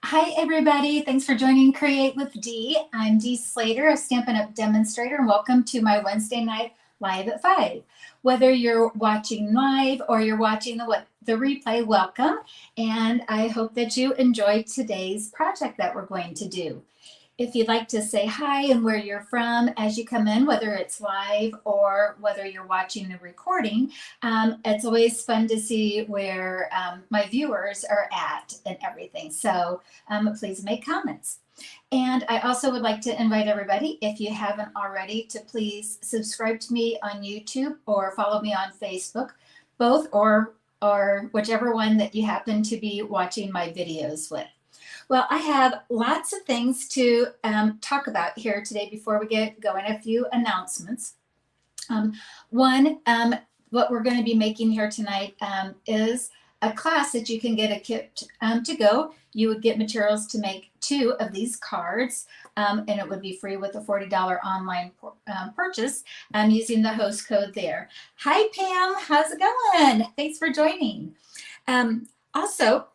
Hi, everybody. Thanks for joining Create with Dee. I'm Dee Slater, a Stampin' UP demonstrator, and welcome to my Wednesday night live at 5. Whether you're watching live or you're watching the replay, welcome. And I hope that you enjoyed today's project that we're going to do. If you'd like to say hi and where you're from as you come in, whether it's live or whether you're watching the recording, it's always fun to see where my viewers are at and everything. So please make comments. And I also would like to invite everybody, if you haven't already, to please subscribe to me on YouTube or follow me on Facebook, both or whichever one that you happen to be watching my videos with. Well, I have lots of things to talk about here today before we get going. A few announcements. One, what we're going to be making here tonight is a class that you can get a kit to go. You would get materials to make 2 of these cards, and it would be free with a $40 online purchase using the host code there. Hi, Pam. How's it going? Thanks for joining. Also,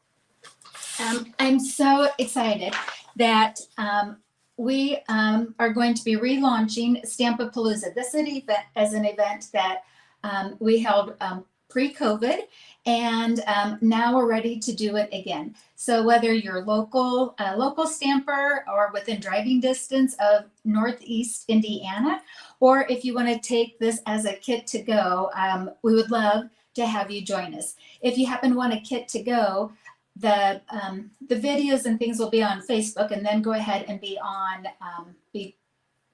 I'm so excited that we are going to be relaunching Stampapalooza. This is an event that we held pre-COVID, and now we're ready to do it again. So whether you're local stamper or within driving distance of Northeast Indiana, or if you want to take this as a kit to go, we would love to have you join us. If you happen to want a kit to go, the videos and things will be on Facebook, and then go ahead and be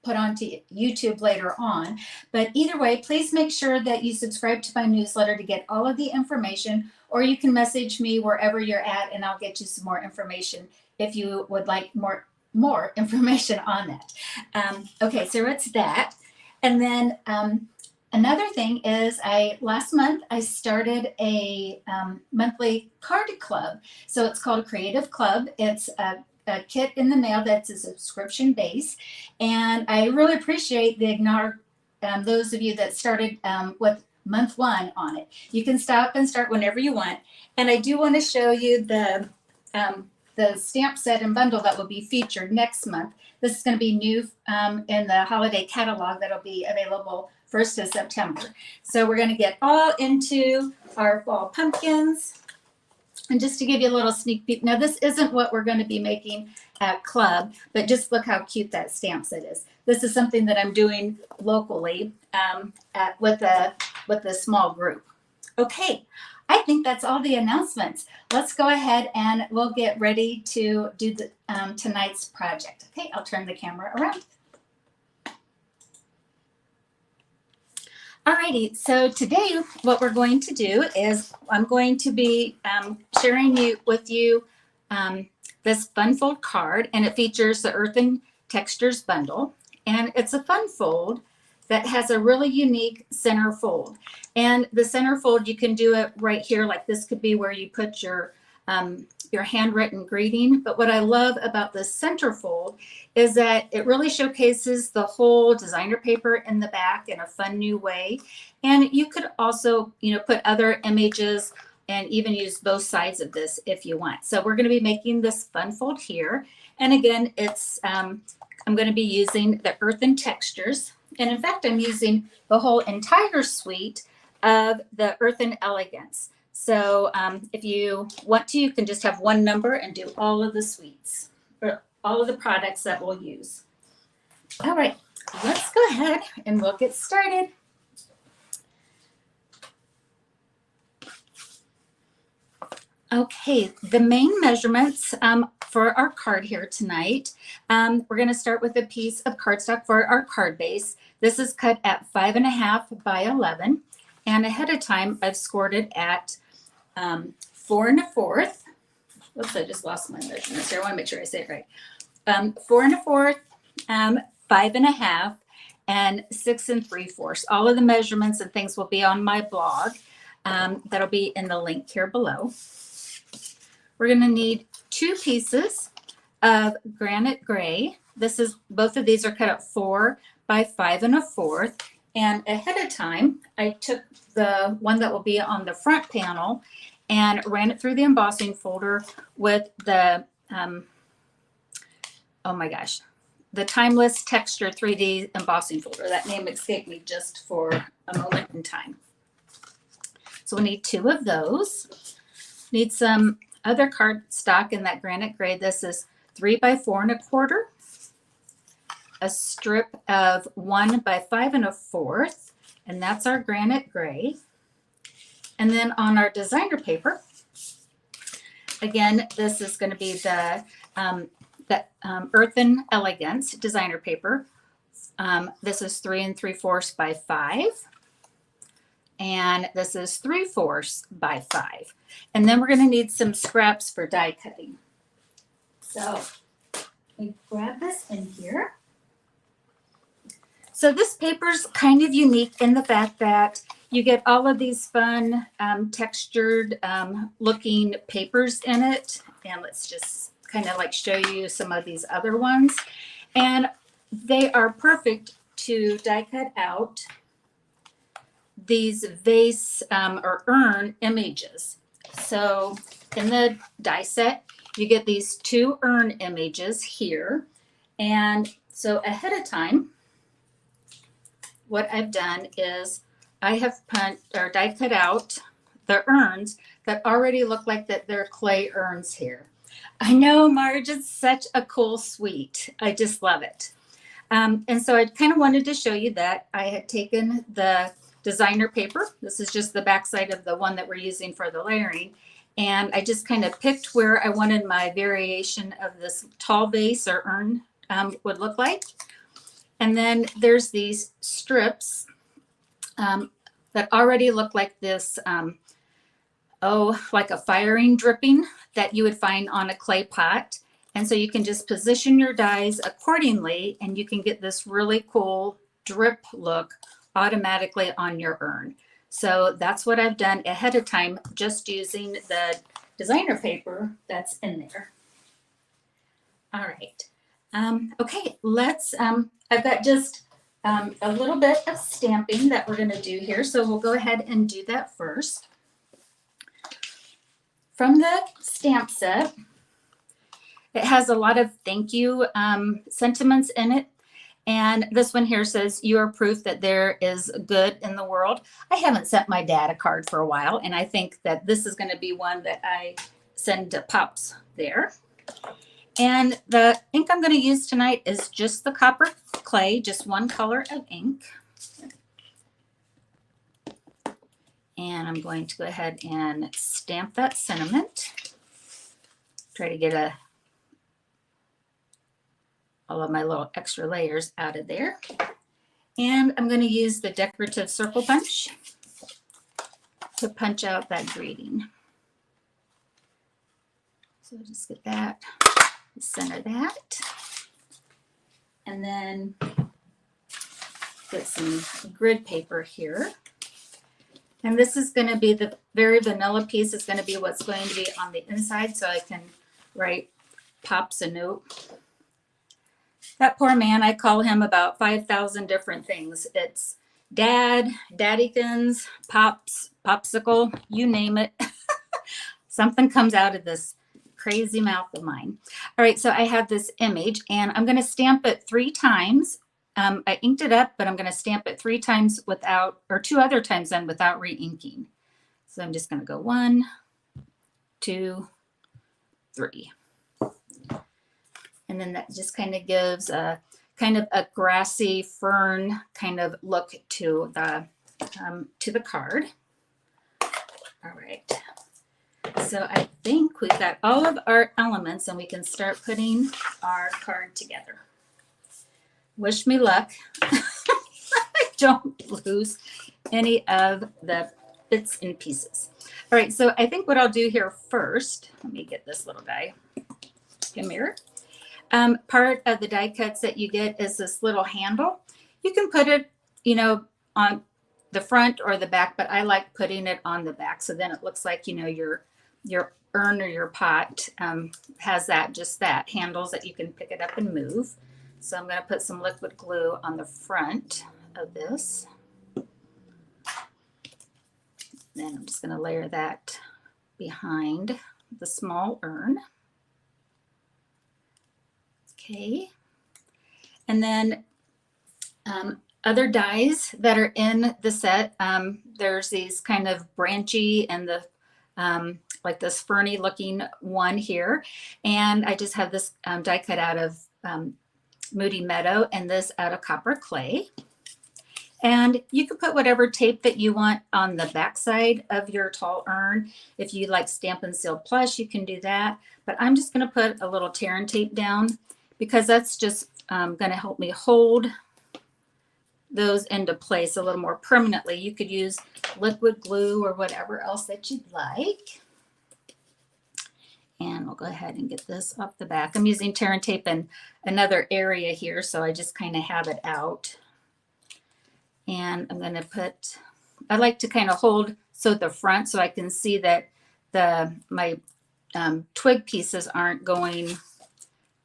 put onto YouTube later on. But either way, please make sure that you subscribe to my newsletter to get all of the information, or you can message me wherever you're at and I'll get you some more information if you would like more information on that. Okay, so it's that. And then another thing is last month I started a monthly card club. So it's called Creative Club. It's a kit in the mail that's a subscription base. And I really appreciate those of you that started with month 1 on it. You can stop and start whenever you want. And I do want to show you the stamp set and bundle that will be featured next month. This is going to be new in the holiday catalog that'll be available 1st of September. So we're going to get all into our fall pumpkins. And just to give you a little sneak peek, now this isn't what we're going to be making at Club, but just look how cute that stamp set is. This is something that I'm doing locally with a small group. Okay, I think that's all the announcements. Let's go ahead and we'll get ready to do tonight's project. Okay, I'll turn the camera around. Alrighty, so today what we're going to do is I'm going to be sharing with you this fun fold card, and it features the Earthen Textures Bundle, and it's a fun fold that has a really unique center fold. And the center fold, you can do it right here, like this could be where you put your handwritten greeting. But what I love about the center fold is that it really showcases the whole designer paper in the back in a fun new way. And you could also, put other images and even use both sides of this if you want. So we're going to be making this fun fold here. And again, it's I'm going to be using the Earthen Textures. And in fact, I'm using the whole entire suite of the Earthen Elegance. So if you want to, you can just have one number and do all of the suites, or all of the products that we'll use. All right, let's go ahead and we'll get started. Okay, the main measurements for our card here tonight, we're going to start with a piece of cardstock for our card base. This is cut at 5.5 by 11, and ahead of time I've scored it at 4 1/4. Whoops, I just lost my measurements here. I want to make sure I say it right. 4 1/4, 5.5, and 6 3/4. All of the measurements and things will be on my blog. That'll be in the link here below. We're going to need 2 pieces of granite gray. Both of these are cut at 4 by 5 1/4. And ahead of time, I took the one that will be on the front panel and ran it through the embossing folder with the oh my gosh, the Timeless Texture 3D embossing folder. That name escaped me just for a moment in time. So we need 2 of those. Need some other cardstock in that granite gray. This is 3 by 4 1/4. A strip of 1 by 5 1/4, and that's our granite gray. And then on our designer paper, again, this is going to be the Earthen Elegance designer paper. This is 3 3/4 by 5. And this is 3/4 by 5. And then we're going to need some scraps for die cutting. So we grab this in here. So this paper's kind of unique in the fact that you get all of these fun textured looking papers in it. And let's just kind of like show you some of these other ones. And they are perfect to die cut out these vase or urn images. So in the die set, you get these 2 urn images here. And so ahead of time, what I've done is I have die cut out the urns that already look like that they're clay urns here. I know, Marge, it's such a cool suite. I just love it. And so I kind of wanted to show you that I had taken the designer paper. This is just the backside of the one that we're using for the layering. And I just kind of picked where I wanted my variation of this tall vase or urn would look like. And then there's these strips that already look like this, like a firing dripping that you would find on a clay pot. And so you can just position your dies accordingly, and you can get this really cool drip look automatically on your urn. So that's what I've done ahead of time, just using the designer paper that's in there. All right. Okay, let's, I've got just a little bit of stamping that we're going to do here. So we'll go ahead and do that first. From the stamp set, it has a lot of thank you sentiments in it. And this one here says, "You are proof that there is good in the world." I haven't sent my dad a card for a while, and I think that this is going to be one that I send to Pops there. And the ink I'm going to use tonight is just the copper clay, just 1 color of ink. And I'm going to go ahead and stamp that sentiment. Try to get all of my little extra layers out of there. And I'm going to use the decorative circle punch to punch out that greeting. So just get that, center that, and then get some grid paper here. And this is going to be the very vanilla piece. It's going to be what's going to be on the inside, so I can write Pops a note. That poor man, I call him about 5,000 different things. It's Dad, Daddykins, Pops, Popsicle, you name it. Something comes out of this crazy mouth of mine. All right, so I have this image, and I'm going to stamp it 3 times. I inked it up, but I'm going to stamp it 3 times without, or 2 other times then without re-inking. So I'm just going to go 1, 2, 3. And then that just kind of gives a kind of a grassy fern kind of look to the card. All right. So I think we've got all of our elements, and we can start putting our card together. Wish me luck. I don't lose any of the bits and pieces. All right, so I think what I'll do here first, let me get this little guy. Come here. Part of the die cuts that you get is this little handle. You can put it, you know, on the front or the back, but I like putting it on the back, so then it looks like, you know, your urn or your pot has that, just that handles that you can pick it up and move. So I'm going to put some liquid glue on the front of this. Then I'm just going to layer that behind the small urn. Okay. And then other dies that are in the set, there's these kind of branchy and the like this ferny looking one here. And I just have this die cut out of Moody Meadow and this out of copper clay. And you can put whatever tape that you want on the back side of your tall urn. If you like Stampin' Seal Plus, you can do that. But I'm just going to put a little tear and tape down because that's just going to help me hold those into place a little more permanently. You could use liquid glue or whatever else that you'd like. And we'll go ahead and get this off the back. I'm using tear and tape in another area here, so I just kind of have it out. And I'm going to put, I like to kind of hold so the front so I can see that my twig pieces aren't going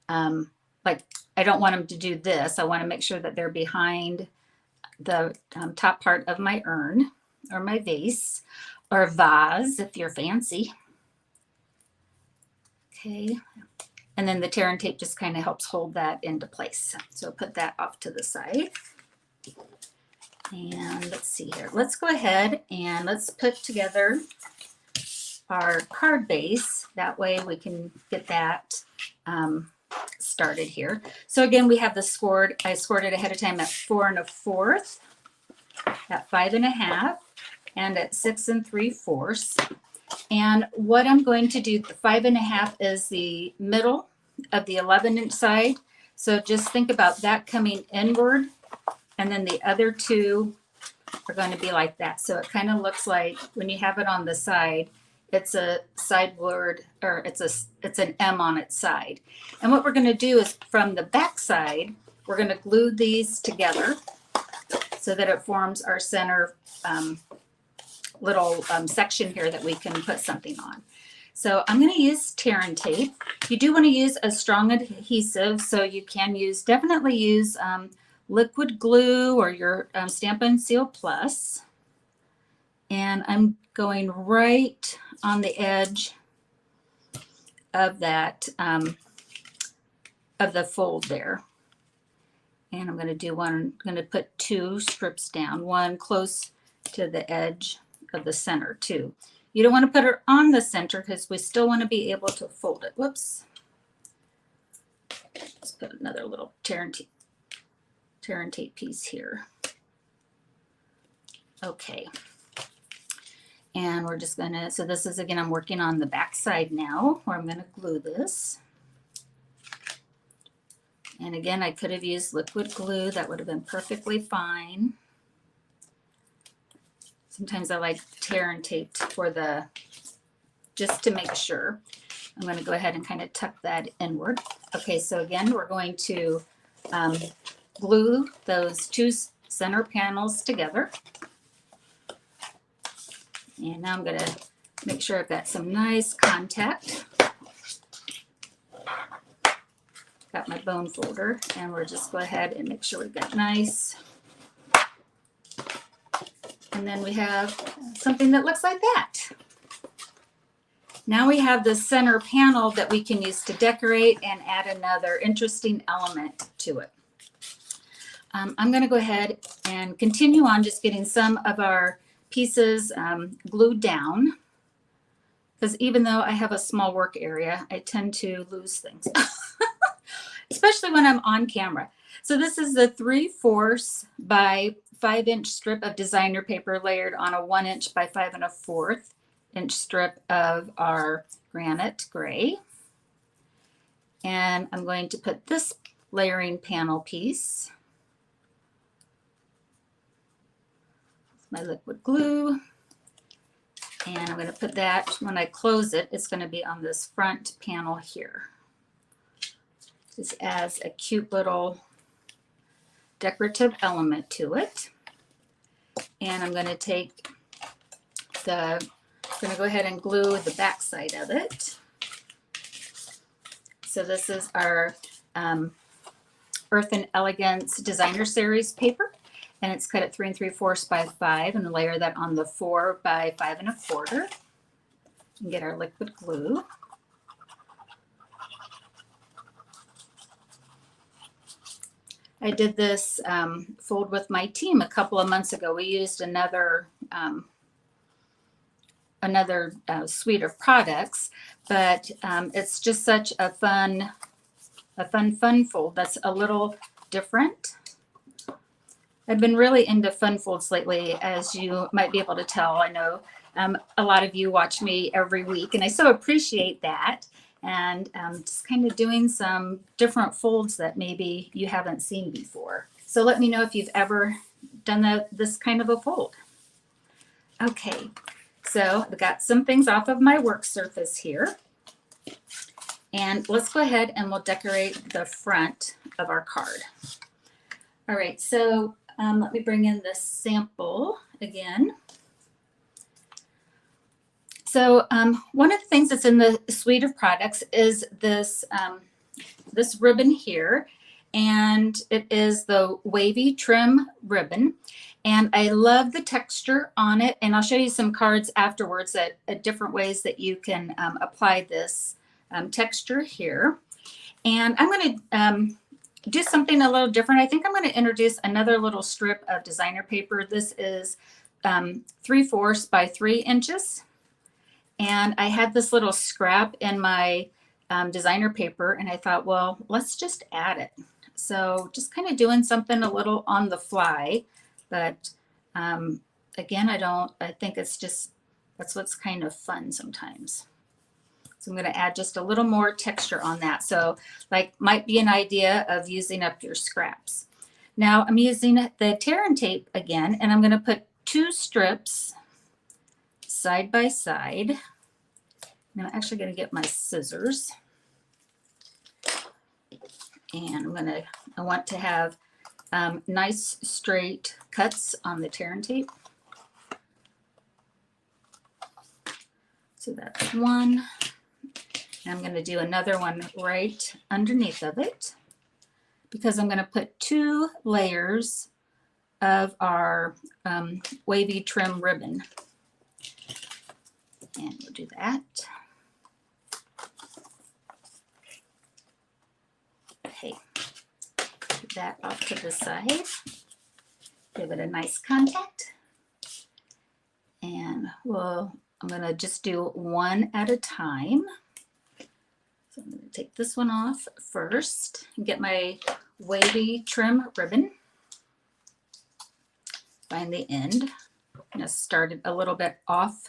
like, I don't want them to do this. I want to make sure that they're behind the top part of my urn or my vase or vase if you're fancy. Okay. And then the tear and tape just kind of helps hold that into place. So put that off to the side. And let's see here. Let's go ahead and let's put together our card base. That way we can get that started here. So again, we have the scored. I scored it ahead of time at 4 1/4, at 5 1/2, and at 6 3/4. And what I'm going to do, the 5 1/2 is the middle of the 11-inch side. So just think about that coming inward, and then the other two are going to be like that. So it kind of looks like when you have it on the side, it's a sideward, or it's an M on its side. And what we're going to do is from the back side, we're going to glue these together so that it forms our center little section here that we can put something on. So I'm going to use tear and tape. You do want to use a strong adhesive, so you can definitely use liquid glue or your Stampin' Seal Plus. And I'm going right on the edge of that, of the fold there. And I'm going to do one, I'm going to put 2 strips down, one close to the edge of the center too. You don't want to put it on the center because we still want to be able to fold it. Whoops. Let's put another little tear and tape piece here. Okay. And we're just going to, so this is, again, I'm working on the back side now where I'm going to glue this. And again, I could have used liquid glue. That would have been perfectly fine. Sometimes I like tear and tape for just to make sure. I'm going to go ahead and kind of tuck that inward. Okay, so again, we're going to glue those 2 center panels together. And now I'm going to make sure I've got some nice contact. Got my bone folder, and we'll just go ahead and make sure we've got nice. And then we have something that looks like that. Now we have the center panel that we can use to decorate and add another interesting element to it. I'm going to go ahead and continue on just getting some of our pieces glued down, because even though I have a small work area, I tend to lose things, especially when I'm on camera. So this is the 3/4 by 5-inch strip of designer paper layered on a 1-inch by 5 1/4 inch strip of our granite gray. And I'm going to put this layering panel piece, my liquid glue, and I'm going to put that, when I close it, it's going to be on this front panel here. This adds a cute little decorative element to it. And I'm going to take I'm going to go ahead and glue the back side of it. So this is our Earthen Elegance Designer Series paper, and it's cut at 3 3/4 by 5, and layer that on the 4 by 5 1/4. And get our liquid glue. I did this fold with my team a couple of months ago. We used another suite of products, but it's just such a fun fold that's a little different. I've been really into fun folds lately, as you might be able to tell. I know a lot of you watch me every week, and I so appreciate that. And just kind of doing some different folds that maybe you haven't seen before. So let me know if you've ever done this kind of a fold. Okay, so I've got some things off of my work surface here. And let's go ahead and we'll decorate the front of our card. All right, so let me bring in the sample again. So one of the things that's in the suite of products is this, this ribbon here, and it is the wavy trim ribbon. And I love the texture on it, and I'll show you some cards afterwards at different ways that you can apply this texture here. And I'm going to do something a little different. I think I'm going to introduce another little strip of designer paper. This is 3/4 by 3 inches. And I had this little scrap in my designer paper, and I thought, well, let's just add it. So just kind of doing something a little on the fly, but again, I think it's just, that's what's kind of fun sometimes. So I'm going to add just a little more texture on that. So like might be an idea of using up your scraps. Now I'm using the tear and tape again, and I'm going to put 2 strips side by side. I'm actually going to get my scissors, and I want to have nice straight cuts on the tear and tape. So that's one. And I'm going to do another one right underneath of it, because I'm going to put 2 layers of our wavy trim ribbon. And we'll do that. Okay, put that off to the side. Give it a nice contact. And I'm going to just do one at a time. So I'm going to take this one off first and get my wavy trim ribbon. Find the end. I'm going to start it a little bit off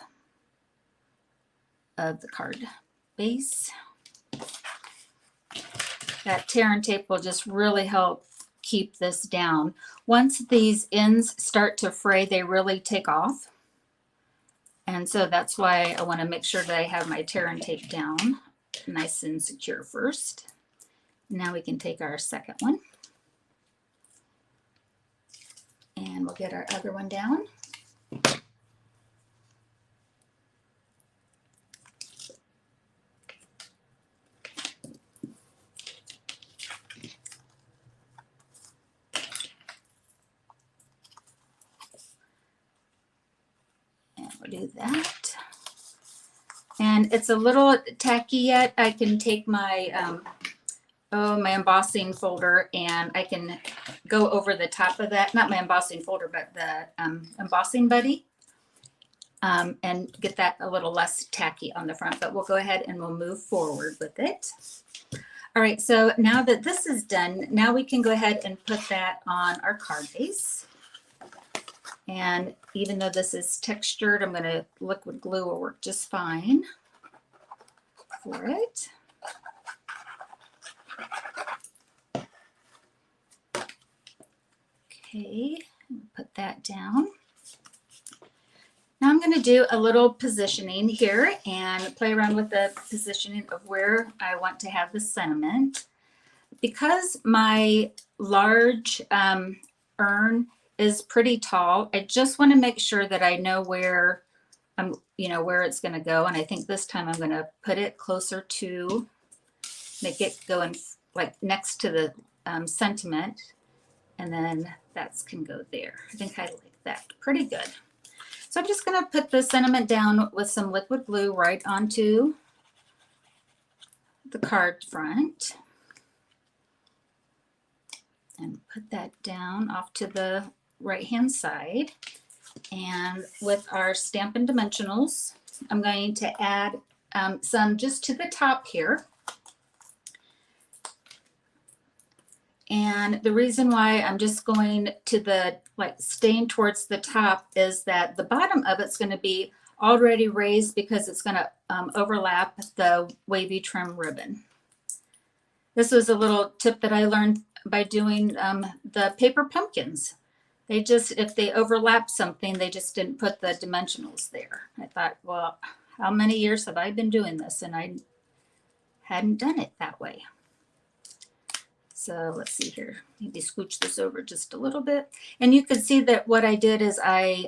of the card base. That tear and tape will just really help keep this down. Once these ends start to fray, they really take off. And so that's why I want to make sure that I have my tear and tape down nice and secure first. Now we can take our second one, and we'll get our other one down. Do that. And it's a little tacky yet. I can take my my embossing folder, and I can go over the top of that, not my embossing folder, but the embossing buddy, and get that a little less tacky on the front. But we'll go ahead and we'll move forward with it. All right, so now that this is done, now we can go ahead and put that on our card base. And even though this is textured, I'm going to liquid glue will work just fine for it. Okay, put that down. Now I'm going to do a little positioning here and play around with the positioning of where I want to have the sentiment. Because my large urn is pretty tall, I just want to make sure that I know where where it's going to go. And I think this time I'm going to put it closer to, make it go in like next to the sentiment, and then that can go there. I think I like that pretty good. So I'm just going to put the sentiment down with some liquid glue right onto the card front. And put that down off to the right-hand side. And with our Stampin' Dimensionals, I'm going to add some just to the top here. And the reason why I'm just going to the, like, staying towards the top is that the bottom of it's going to be already raised because it's going to overlap the wavy trim ribbon. This was a little tip that I learned by doing the paper pumpkins. They just, if they overlap something, they just didn't put the dimensionals there. I thought, well, how many years have I been doing this? And I hadn't done it that way. So let's see here. Maybe scooch this over just a little bit. And you can see that what I did is I,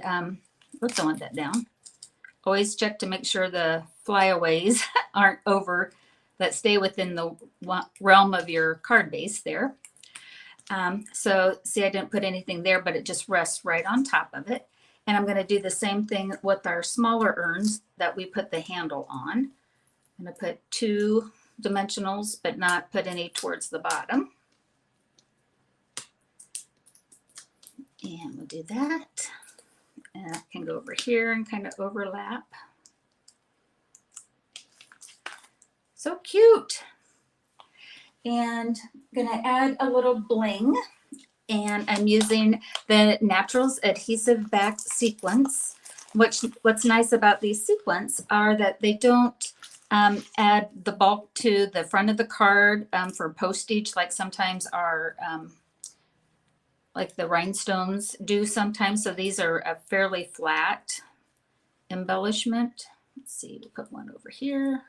oops, I want that down. Always check to make sure the flyaways aren't over, that stay within the realm of your card base there. So see, I didn't put anything there, but it just rests right on top of it. And I'm going to do the same thing with our smaller urns that we put the handle on. I'm going to put 2 dimensionals, but not put any towards the bottom. And we'll do that. And I can go over here and kind of overlap. So cute. And I'm going to add a little bling. And I'm using the Naturals Adhesive Back Sequins. What's nice about these sequins are that they don't add the bulk to the front of the card for postage, like sometimes our like the rhinestones do sometimes. So these are a fairly flat embellishment. Let's see, we'll put one over here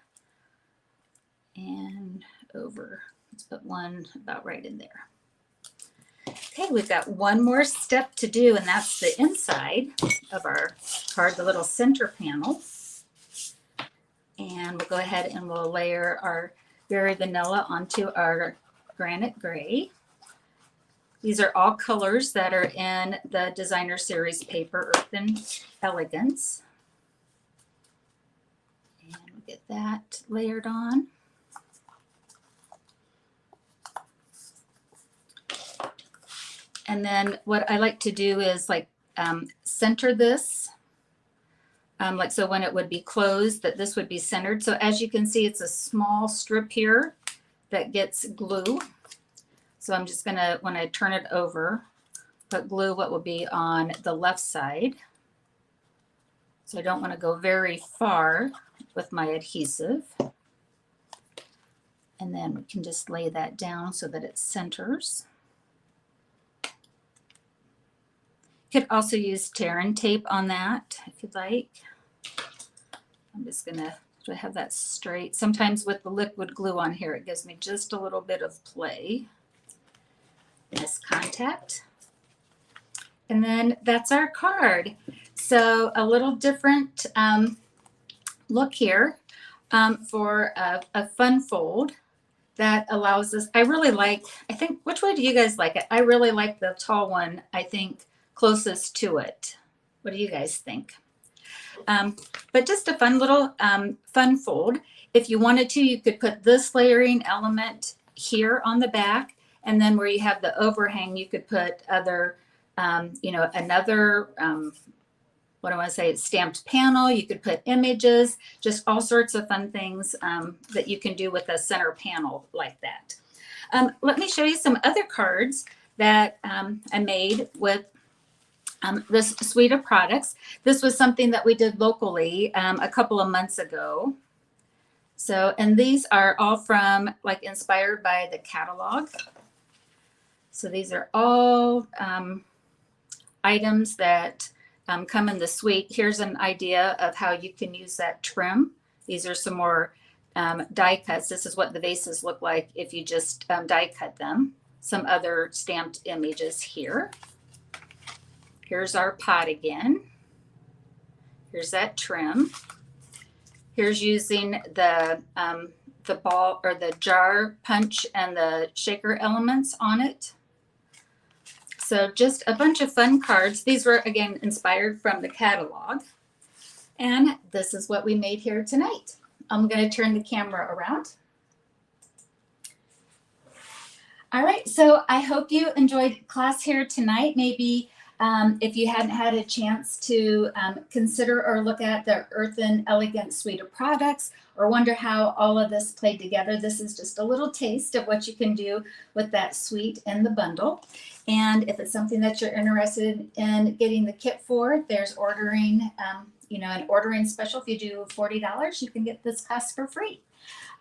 and over. Let's put one about right in there. Okay, we've got one more step to do, and that's the inside of our card, the little center panel. And we'll go ahead and we'll layer our Berry Vanilla onto our Granite Gray. These are all colors that are in the Designer Series paper, Earthen Elegance. And we'll get that layered on. And then what I like to do is like center this, like so when it would be closed, that this would be centered. So as you can see, it's a small strip here that gets glue. So I'm just gonna, when I turn it over, put glue what will be on the left side. So I don't want to go very far with my adhesive. And then we can just lay that down so that it centers. You could also use tear and tape on that if you'd like. I'm just gonna have that straight. Sometimes with the liquid glue on here, it gives me just a little bit of play. This contact. And then that's our card. So a little different look here for a fun fold that allows us, I really like, I think, which way do you guys like it? I really like the tall one, I think, closest to it. What do you guys think? But just a fun little fun fold. If you wanted to, you could put this layering element here on the back, and then where you have the overhang, you could put other, you know, another, what do I want to say, stamped panel. You could put images, just all sorts of fun things that you can do with a center panel like that. Let me show you some other cards that I made with this suite of products. This was something that we did locally a couple of months ago. So, and these are all from, like, inspired by the catalog. So these are all items that come in the suite. Here's an idea of how you can use that trim. These are some more die cuts. This is what the vases look like if you just die cut them. Some other stamped images here. Here's our pot again. Here's that trim. Here's using the ball or the jar punch and the shaker elements on it. So just a bunch of fun cards. These were, again, inspired from the catalog. And this is what we made here tonight. I'm going to turn the camera around. All right, so I hope you enjoyed class here tonight. Maybe if you hadn't had a chance to consider or look at the Earthen Elegant suite of products or wonder how all of this played together, this is just a little taste of what you can do with that suite and the bundle. And if it's something that you're interested in getting the kit for, there's ordering, an ordering special. If you do $40, you can get this class for free.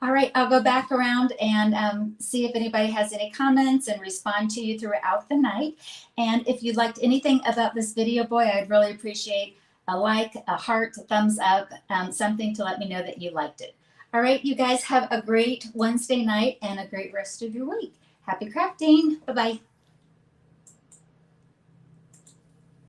All right, I'll go back around and see if anybody has any comments and respond to you throughout the night. And if you liked anything about this video, boy, I'd really appreciate a like, a heart, a thumbs up, something to let me know that you liked it. All right, you guys have a great Wednesday night and a great rest of your week. Happy crafting. Bye-bye.